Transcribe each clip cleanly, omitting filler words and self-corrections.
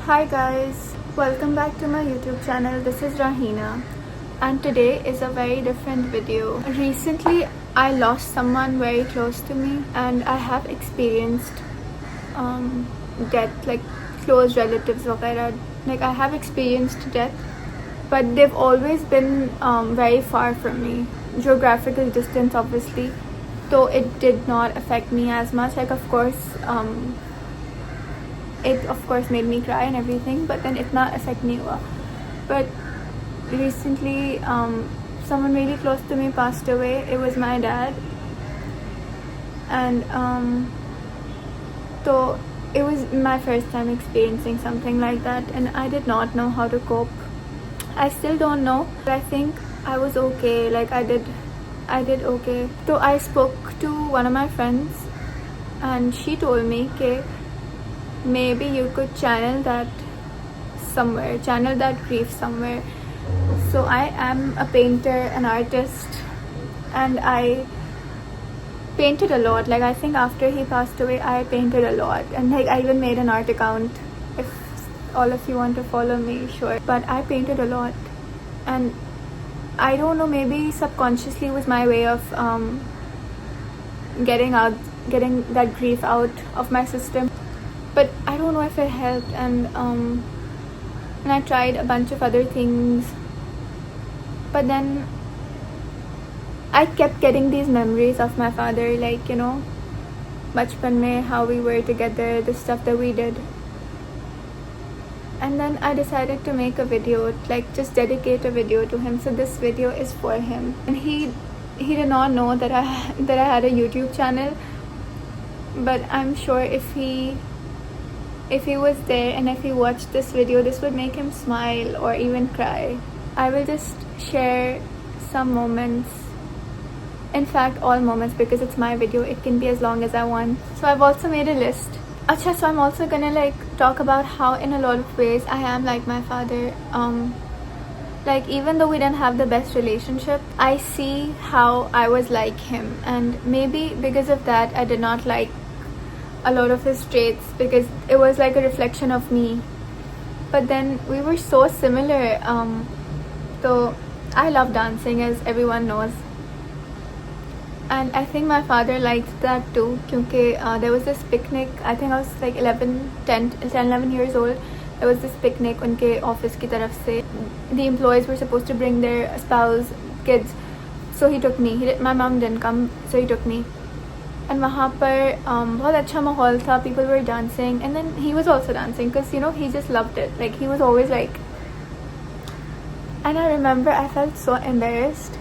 Hi guys, welcome back to my YouTube channel. This is Rahina and today is a very different video. Recently I lost someone very close to me and I have experienced death, like close relatives वगैरह. Like I have experienced death, but they've always been very far from me. Geographical distance obviously, so it did not affect me as much. Like of course it of course made me cry and everything, but then itna affect nahi hua. But recently someone really close to me passed away. It was my dad, and so it was my first time experiencing something like that, and I did not know how to cope. I still don't know, but I think I was okay. Like I did okay. So I spoke to one of my friends and she told me that maybe you could channel that grief somewhere. So I am a painter, an artist, and I painted a lot. Like I think after he passed away I painted a lot, and like I even made an art account. If all of you want to follow me, sure. But I painted a lot, and I don't know, maybe subconsciously was my way of getting that grief out of my system. But I don't know if it helped, and I tried a bunch of other things, but then I kept getting these memories of my father, like, you know, bachpan mein, how we were together, the stuff that we did. And then I decided to make a video, like just dedicate a video to him. So this video is for him, and he did not know that I had a YouTube channel, but I'm sure if he was there and if he watched this video, this would make him smile or even cry. I will just share some moments, in fact all moments, because it's my video. It can be as long as I want. So I've also made a list. So I'm also gonna like talk about how in a lot of ways I am like my father. Like even though we didn't have the best relationship, I see how I was like him, and maybe because of that I did not like a lot of his traits, because it was like a reflection of me. But then we were so similar. So I love dancing, as everyone knows, and I think my father liked that too, because there was this picnic. I think I was like 11 years old. There was this picnic unke office ki taraf se. The employees were supposed to bring their spouse, kids, so he took me. My mom didn't come, so he took me. And वहाँ पर बहुत अच्छा माहौल था. People were dancing, and then he was also dancing, because you know he just loved it. Like he was always like, and I remember I felt so embarrassed,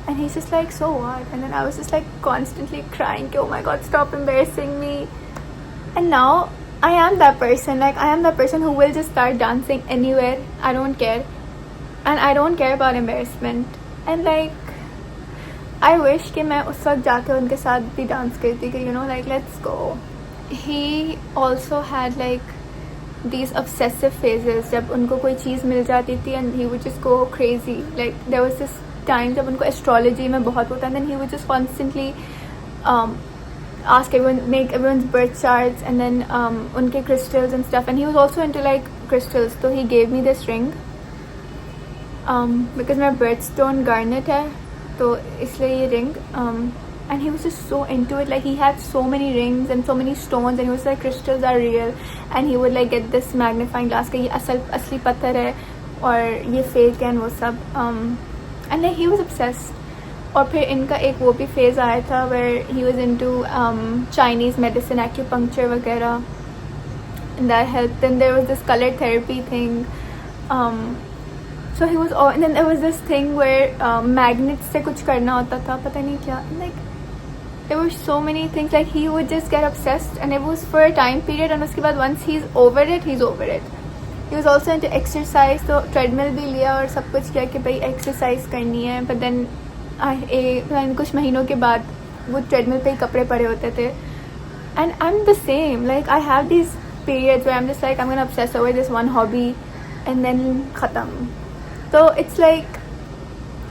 and he's just like, so what? And then I was just like constantly crying, oh my god, stop embarrassing me. And now I am that person. Like I am that person who will just start dancing anywhere. I don't care, and I don't care about embarrassment. And like I wish कि मैं उस वक्त जाके उनके साथ भी dance करती, कि you know, like let's go. He also had like these obsessive phases जब उनको कोई चीज़ मिल जाती थी, and he would just go crazy. Like there was this time जब उनको astrology में बहुत होता, and then he would just constantly ask everyone, make everyone's birth charts, and then उनके crystals and stuff. And he was also into like crystals, so he gave me this ring because my birthstone garnet है, तो इसलिए ये ring. And he was just so into it. Like he had so many rings and so many stones, and he was like, crystals are real, and he would like get this magnifying glass कि ये असली पत्थर है और ये fake है and वो सब. And like he was obsessed. और फिर इनका एक वो भी phase आया था where he was into Chinese medicine, acupuncture वगैरह, and that helped. Then there was this color therapy thing. So he was, and then there was this thing where magnets से कुछ करना होता था, पता नहीं क्या. Like there were so many things. Like he would just get obsessed, and it was for a time period, and उसके बाद once he's over it, he's over it. He was also into exercise, तो treadmill भी लिया और सब कुछ किया कि भाई exercise करनी है. But then कुछ महीनों के बाद वो treadmill पे ही कपड़े पड़े होते थे. And I'm the same. Like I have these periods where I'm just like, I'm gonna obsess over this one hobby, and then khatam. So it's like,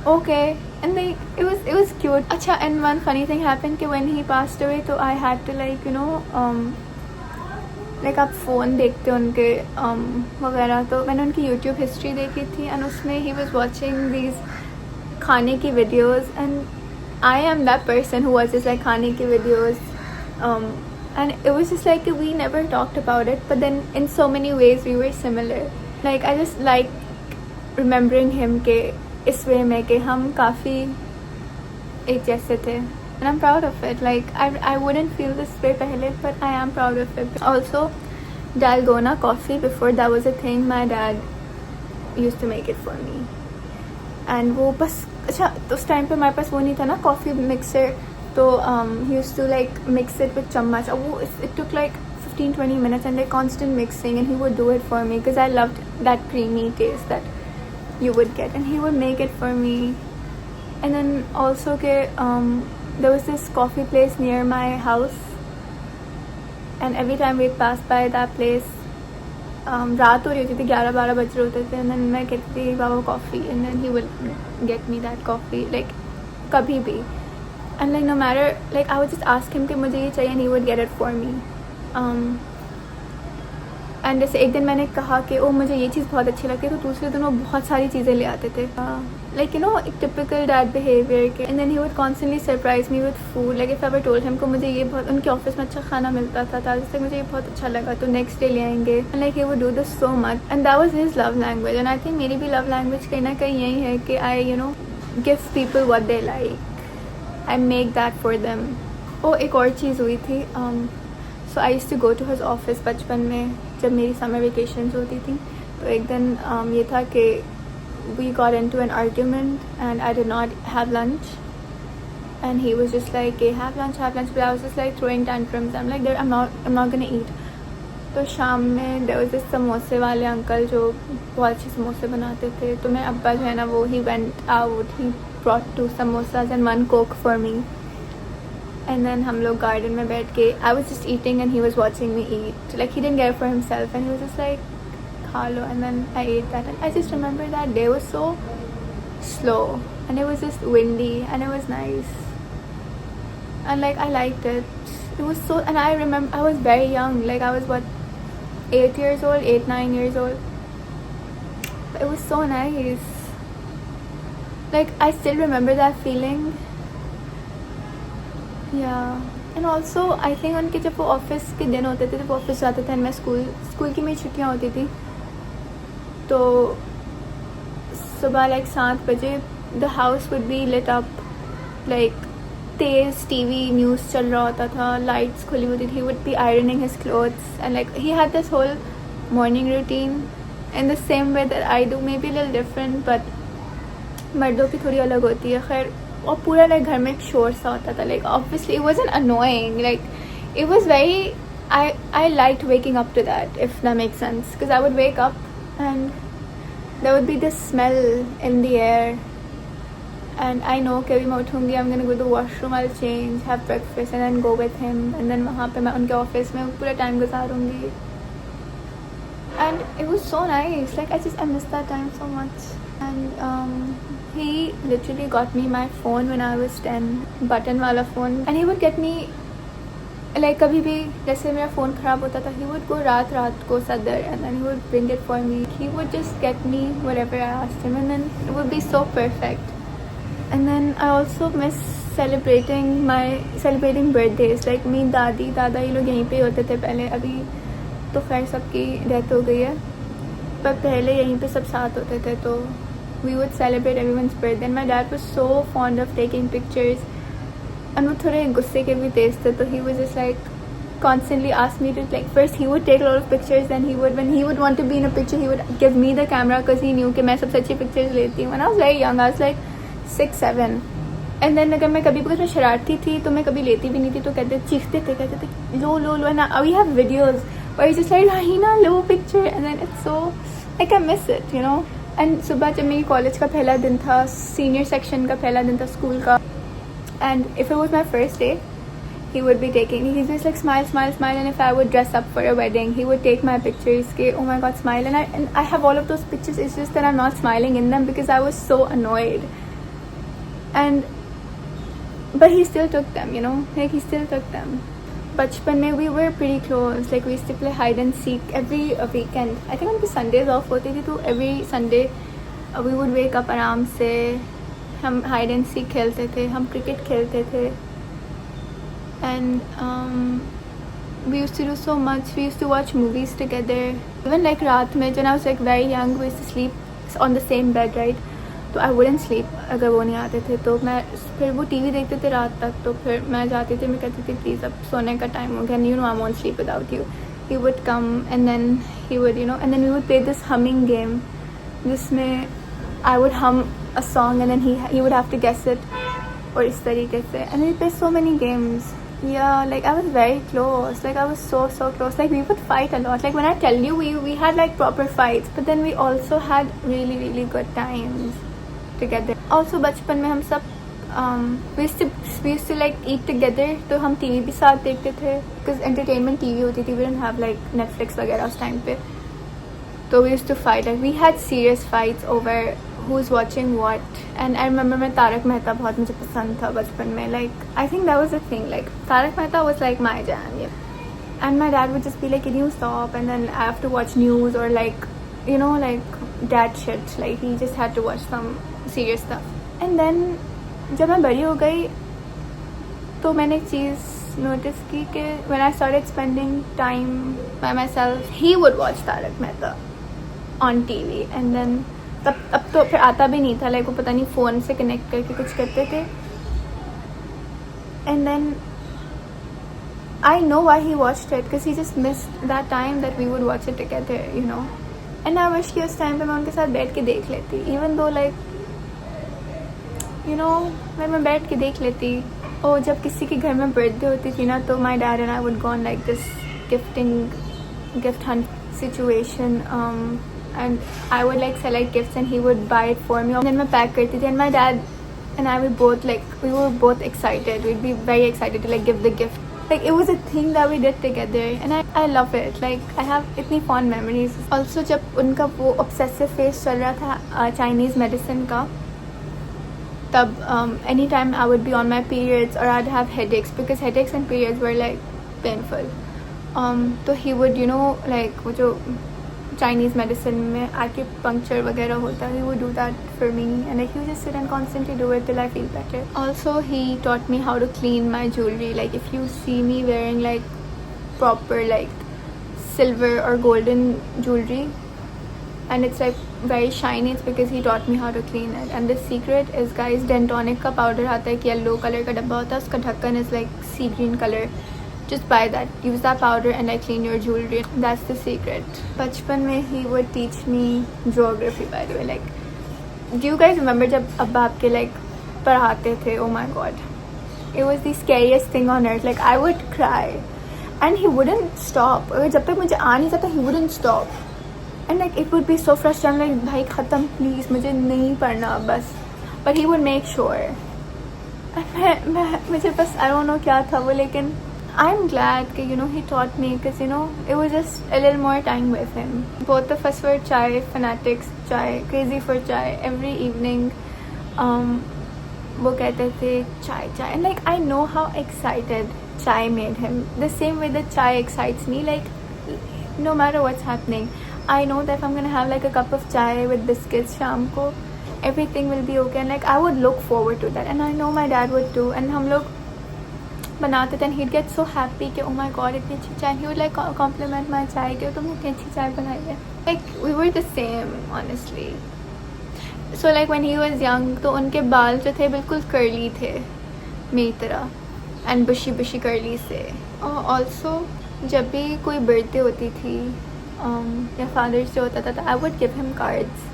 okay, and like it was cute. Acha, and one funny thing happened कि when he passed away, so I had to like, you know, like आप phone देखते हो उनके वगैरह, तो मैंने उनकी YouTube history देखी थी एंड उसमें ही वॉज वॉचिंग दीज खाने की videos and I am that person who watches like खाने की videos and it was just like we never talked about it, but then in so many ways we were similar. Like I just like remembering him के इस वे में कि हम काफ़ी एक जैसे थे, and I'm proud of it. Like I wouldn't feel this way पहले, but I am proud of it. Also Dalgona coffee, before that was a thing, my dad used to make it for me. And वो बस अच्छा उस time पे हमारे पास वो नहीं था ना कॉफ़ी मिक्सर, तो he used to like mix it with चम्मच, और वो it took like 15-20 minutes and like constant mixing, and he would do it for me because I loved that creamy taste that you would get, and he would make it for me. And then also there was this coffee place near my house, and every time we'd pass by that place, रात हो रही होती थी, 11-12 बज रहे होते थे, and then मैं कहती थी बाबा coffee, and then he would get me that coffee like कभी भी. And like no matter, like I would just ask him कि मुझे ये चाहिए, and he would get it for me. And जैसे एक दिन मैंने कहा कि ओ मुझे ये चीज़ बहुत अच्छी लगती है, तो दूसरे दिन वो बहुत सारी चीज़ें ले आते थे, like you know एक typical dad behavior के. And then he would constantly surprise me with food. Like if I ever told him कि मुझे ये बहुत, उनके ऑफिस में अच्छा खाना मिलता था जैसे मुझे ये बहुत अच्छा लगा, तो next day ले आएंगे. And like he would do this so much, and that was his love language. And I think मेरी भी love language कहीं ना कहीं यही है कि I give people what they like. I make that for them. Oh एक और चीज़ हुई थी, so I used to go to his office बचपन में जब मेरी summer vacations होती थी. तो एक दिन ये था कि we got into an argument and I did not have lunch, and he was just like hey, have lunch, but I was just like throwing tantrums. I'm like I'm not gonna eat. तो शाम में there was this समोसे वाले uncle जो बहुत अच्छे समोसे बनाते थे, तो मेरे अब्बा जो है ना वो he went out, he brought 2 samosas and 1 coke for me. And then हम लोग garden में बैठ के, I was just eating and he was watching me eat. Like he didn't get it for himself, and he was just like खा लो, and then I ate that. And I just remember that day was so slow, and it was just windy, and it was nice, and like I liked it. It was so, and I remember I was very young, like I was 8 years old, 8-9 years old. But it was so nice. Like I still remember that feeling. Yeah. And also I think उनके जब वो office के दिन होते थे, जब वो office जाते थे, मैं स्कूल की मेरी छुट्टियाँ होती थी, तो सुबह like 7 बजे the house would be lit up, like तेज़ टीवी न्यूज़ चल रहा होता था, लाइट्स खुली होती थी. He would be ironing his clothes, and like he had this whole morning routine in the same way that I do, maybe a little different, but मर्दों की थोड़ी अलग होती है. खैर, और पूरा लाइक घर में एक शोर सा होता था. Like obviously it wasn't annoying, like it was very, I liked waking up to that, if that makes sense, because I would wake up and there would be this smell in the air, and I know कि अभी मैं उठूँगी, I'm gonna go to the washroom, I'll change, have breakfast and then go with him, and then वहाँ पे मैं उनके office में पूरा time गुजारूँगी. And it was so nice. Like I miss that time so much. And he literally got me my phone when I was 10, button वाला phone, and he would get me like कभी भी जैसे मेरा phone ख़राब होता था, he would go रात को सदर, and then he would bring it for me. He would just get me whatever I asked him, and then it would be so perfect. And then I also miss celebrating birthdays. Like मेरी दादी दादा ये लोग यहीं पे होते थे पहले, अभी तो खैर सबकी डेथ हो गई है, पर पहले यहीं पे सब साथ होते थे, तो we would celebrate everyone's birthday. And my dad was so fond of taking pictures, and वो थोड़े गुस्से के भी तेज थे, तो he was just like constantly ask me to, like, first he would take a lot of pictures, then when he would want to be in a picture, he would give me the camera because he knew कि मैं सबसे अच्छी pictures लेती हूँ. When I was very young, I was like 6-7, and then अगर मैं कभी, because मैं शरारती थी तो मैं कभी लेती भी नहीं थी, तो चीखते थे, कहते थे लो, and we have videos where he's just like Rahina, low picture, and then it's so like I miss it, you know. And सुबह जब मेरी कॉलेज का पहला दिन था, सीनियर सेक्शन का पहला दिन था स्कूल का, and if it was my first day, he would be taking, he's just like smile, and if I would dress up for a wedding, he would take my pictures, ke, oh my god, smile, and I have all of those pictures. It's just that I'm not smiling in them because I was so annoyed, but he still took them, you know, like he still took them. बचपन में we were pretty close. Like we used to play hide and seek every weekend. I think उनकी Sundays off होती थी, तो every Sunday we would wake up आराम से, हम hide and seek खेलते थे, हम cricket खेलते थे, and we used to do so much. We used to watch movies together. Even like रात में, when I was like very young, we used to sleep on the same bed, right? तो I wouldn't sleep अगर वो नहीं आते थे, तो मैं फिर वो टीवी देखते थे रात तक, तो फिर मैं जाती थी, मैं कहती थी प्लीज़ अब सोने का टाइम हो गया, you know I won't sleep without you. He would come and then he would you know and then we would play this humming game जिसमें I would hum a song and then he would have to guess it, और इस तरीके से. And we play so many games. Yeah, like I was very close. Like I was so close. Like we would fight a lot. Like when I tell you, we had like proper fights, but then we also had really good times together. Also बचपन में हम सब we used to like eat together. तो हम TV भी साथ देखते थे because entertainment TV होती थी. We didn't have like Netflix वगैरह उस time पे. तो we used to fight. Like we had serious fights over who's watching what. And I remember मैं तारक मेहता बहुत मुझे पसंद था बचपन में. Like I think that was the thing. Like Tarak Mehta was like my jam. Yeah. And my dad would just be like, can you stop? And then I have to watch news or like, you know, like dad shit. Like he just had to watch some serious stuff. And then जब मैं बड़ी हो गई तो मैंने एक चीज़ notice की कि when I started spending time by myself, he would watch Tarak Mehta on TV. And then अब तो फिर आता भी नहीं था, लाइक वो पता नहीं फ़ोन से कनेक्ट करके कुछ करते थे. And then I know why he watched it because he just missed that time that we would watch it together, you know. And I wish कि उस टाइम पे मैं उनके साथ बैठ के देख लेती, even though like you know मैं बैठ के देख लेती. और जब किसी के घर में बर्थडे होती थी ना, तो my dad and I would go on like this gift Hunt situation. And I would like select gifts and he would buy it for me. And then मैं pack करती थी, and my dad and I we were both excited. We'd be very excited to like give the gift. Like it was a thing that we did together, and I love it. Like I have इतनी fond memories. Also जब उनका वो obsessive phase चल रहा था Chinese medicine का, तब anytime I would be on my periods or I'd have headaches, because headaches and periods were like painful. तो he would you know like वो जो Chinese medicine में acupuncture वगैरह होता है, he would do that for me, and like he would just sit and constantly do it till I feel better. Also he taught me how to clean my jewelry. Like if you see me wearing like proper like silver or golden jewelry and it's like very shiny, it's because he taught me how to clean it. And the secret is, guys, Dentonic का powder आता है कि yellow color का डब्बा होता है, उसका ढक्कन is like sea green color. Just buy that, use that powder and like clean your jewelry. That's the secret. बचपन में he would teach me geography, by the way. Like, do you guys remember जब अब्बा आपके like पढ़ाते थे? Oh my god, it was the scariest thing on earth. Like I would cry and he wouldn't stop. अगर जब तक मुझे आ नहीं जाता, he wouldn't stop. And like it would be so frustrating. Like भाई ख़त्म please, मुझे नहीं पढ़ना बस. But he would make sure. मुझे बस I don't know क्या था वो, लेकिन I'm glad that, you know, he taught me, because, you know, it was just a little more time with him. Both of us were chai fanatics, crazy for chai. Every evening, वो कहते थे chai. And like, I know how excited chai made him. The same way that chai excites me. Like, no matter what's happening, I know that if I'm gonna have like a cup of chai with biscuits शाम को, everything will be okay. And like, I would look forward to that. And I know my dad would too. And हम लोग बनाते थे, and he'd get so happy कि oh my god इतनी अच्छी चाय. He would like compliment my चाय कि तुमने इतनी अच्छी चाय बनाई है. Like we were the same, honestly. So like when he was young, तो उनके बाल जो थे बिल्कुल curly थे मेरी तरह, and bushy curly से. Also जब भी कोई birthday होती थी या Father's Day होता था, तो I would give him cards.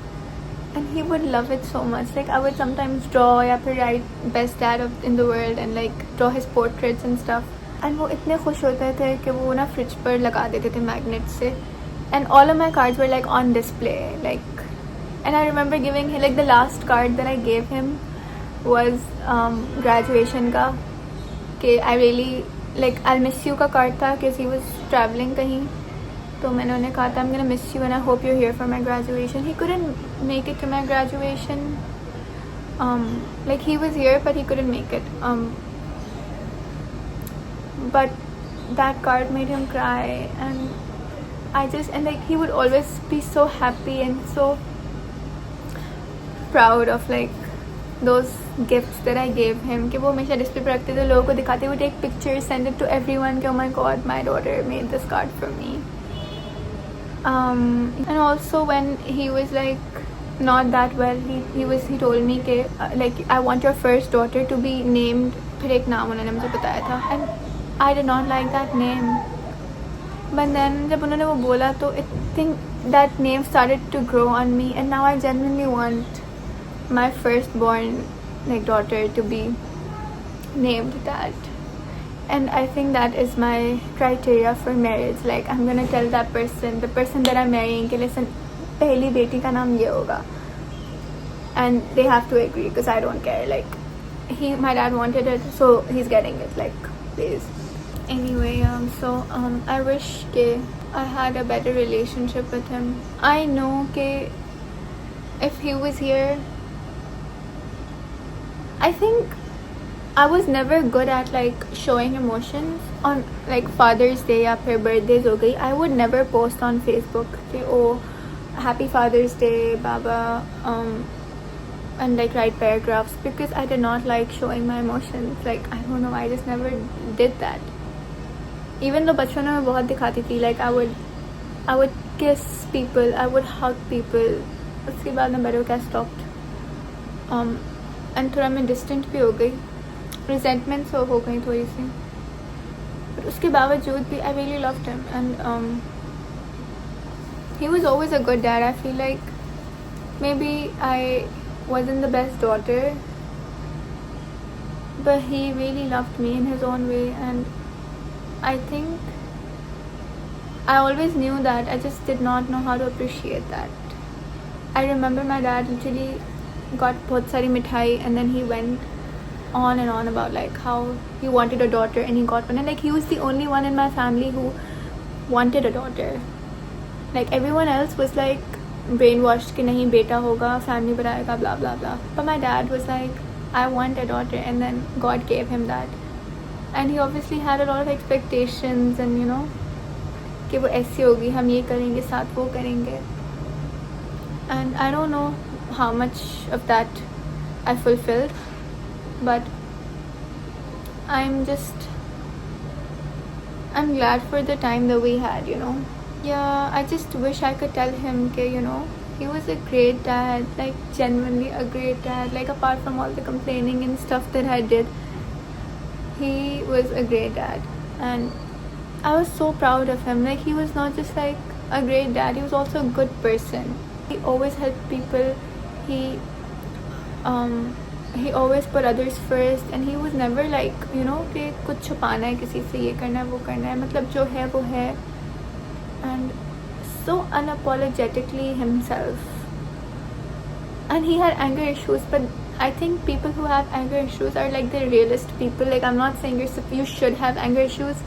And he would love it so much. Like I would sometimes draw या फिर write best dad in the world and like draw his portraits and stuff. And वो इतने खुश होते थे कि वो ना फ्रिज पर लगा देते थे मैग्नेट से. And all of my cards were like on display. Like, and I remember giving him like the last card that I gave him was graduation का, कि I really like I'll miss you का card था, because he was traveling कहीं. तो मैंने उन्हें कहा था I'm gonna miss you and I hope you're here for my graduation. He couldn't make it to my graduation. Like he was here but he couldn't make it. But that card made him cry, and like he would always be so happy and so proud of like those gifts that I gave him कि वो हमेशा display पे रखते थे, लोगों को दिखाते, would take pictures, send it to everyone कि oh my god, my daughter made this card for me. And also when he was like not that well, he told me कि like I want your first daughter to be named, फिर एक नाम उन्होंने मुझे बताया था, and I did not like that name. But then जब उन्होंने वो बोला तो I think that name started to grow on me, and now I genuinely want my firstborn like daughter to be named that. And I think that is my criteria for marriage. Like I'm gonna tell that person, the person that I'm marrying, कि listen, पहली बेटी का नाम ये होगा, and they have to agree because I don't care. Like my dad wanted it, so he's getting it. Like please. Anyway, I wish that I had a better relationship with him. I know that if he was here, I think I was never good at like showing emotions on like Father's Day या फिर birthdays हो गई. I would never post on Facebook कि oh Happy Father's Day Baba and like write paragraphs, because I did not like showing my emotions. Like I don't know, I just never did that. Even though बचपन में मैं बहुत दिखाती थी, like I would kiss people, I would hug people. उसके बाद मैं बड़े होकर stopped. And थोड़ा मैं distant भी हो गई, resentment हो गई थोड़ी सी, but उसके बावजूद भी I really loved him, and he was always a good dad. I feel like maybe I wasn't the best daughter, but he really loved me in his own way, and I think I always knew that. I just did not know how to appreciate that. I remember my dad literally got बहुत सारी मिठाई, and then he went on and on about like how he wanted a daughter and he got one, and like he was the only one in my family who wanted a daughter. Like everyone else was like brainwashed कि नहीं बेटा होगा, family बनाएगा, blah blah blah. But my dad was like, I want a daughter, and then God gave him that. And he obviously had a lot of expectations, and you know कि वो ऐसी होगी, हम ये करेंगे, साथ वो करेंगे. And I don't know how much of that I fulfilled, but I'm glad for the time that we had, you know. Yeah, I just wish I could tell him that, you know, he was a great dad, like genuinely a great dad. Like apart from all the complaining and stuff that I did, he was a great dad, and I was so proud of him. Like he was not just like a great dad, he was also a good person. He always helped people. He always put others first, and he was never like, you know, कि कुछ छुपाना है किसी से, ये करना है वो करना है, मतलब जो है वो है, and so unapologetically himself. And he had anger issues, but I think people who have anger issues are like the realist people. Like I'm not saying you should have anger issues,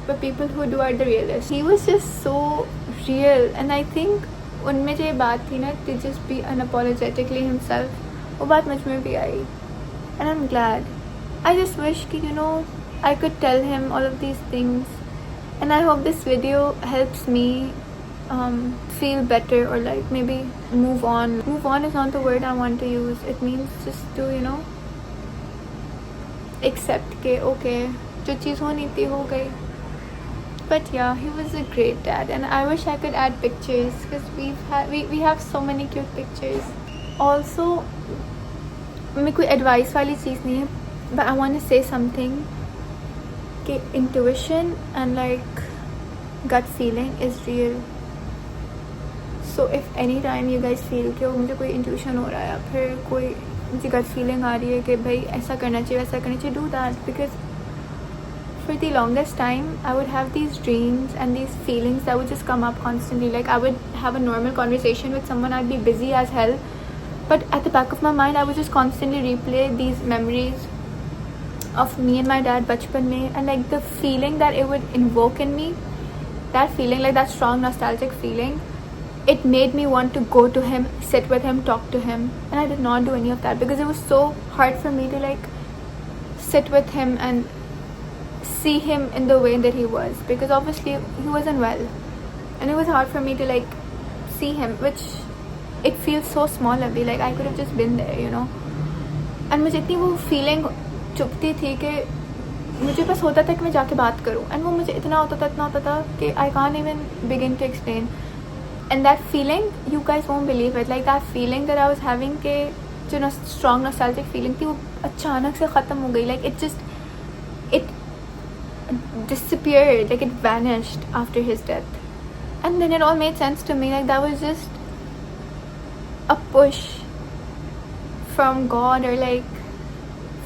but people who do are the realists. He was just so real, and I think उनमें जो ये बात थी ना, to just be unapologetically himself, वो बात मुझ में भी आई, and I'm glad. I just wish कि, you know, I could tell him all of these things, and I hope this video helps me feel better, or like maybe move on. Move on is not the word I want to use. It means just to, you know, accept के okay, जो चीज़ होनी थी हो गई. But yeah, he was a great dad, and I wish I could add pictures because we have so many cute pictures. Also, मेरे कोई advice वाली चीज़ नहीं है, but I want to say something कि intuition and like gut feeling is real. So if any time you guys feel कि मुझे कोई intuition हो रहा है या फिर कोई मुझे gut feeling आ रही है कि भाई ऐसा करना चाहिए वैसा करना चाहिए, do that. Because for the longest time I would have these dreams and these feelings that would just come up constantly. Like I would have a normal conversation with someone, I'd be busy as hell, but at the back of my mind I would just constantly replay these memories of me and my dad bachpan mein, and like the feeling that it would invoke in me, that feeling, like that strong nostalgic feeling, it made me want to go to him, sit with him, talk to him. And I did not do any of that because it was so hard for me to like sit with him and see him in the way that he was, because obviously he wasn't well, and it was hard for me to like see him, which it feels so small abhi, like I could have just been there, you know. And मुझे इतनी वो feeling चुभती थी कि मुझे बस होता था कि मैं जाके बात करूं, एंड वो मुझे इतना होता था कि I can't even begin to explain. And that feeling, you guys won't believe it, like that feeling that I was having के जो ना strong nostalgic feeling थी, वो अचानक से ख़त्म हो गई. Like it disappeared, like it vanished after his death. And then it all made sense to me, like that was just a push from God, or like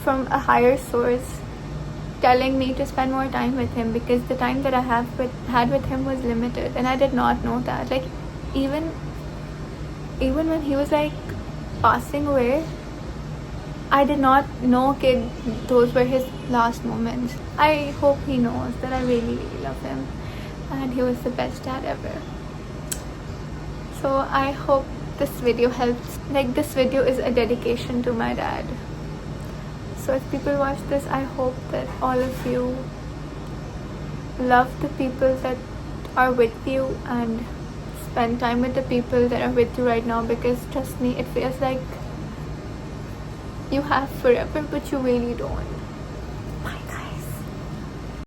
from a higher source telling me to spend more time with him, because the time that I had with him was limited, and I did not know that. Like even when he was like passing away, I did not know that those were his last moments. I hope he knows that I really, really love him, and he was the best dad ever. So I hope this video helps. Like this video is a dedication to my dad. So if people watch this, I hope that all of you love the people that are with you and spend time with the people that are with you right now, because trust me, it feels like you have forever, but you really don't.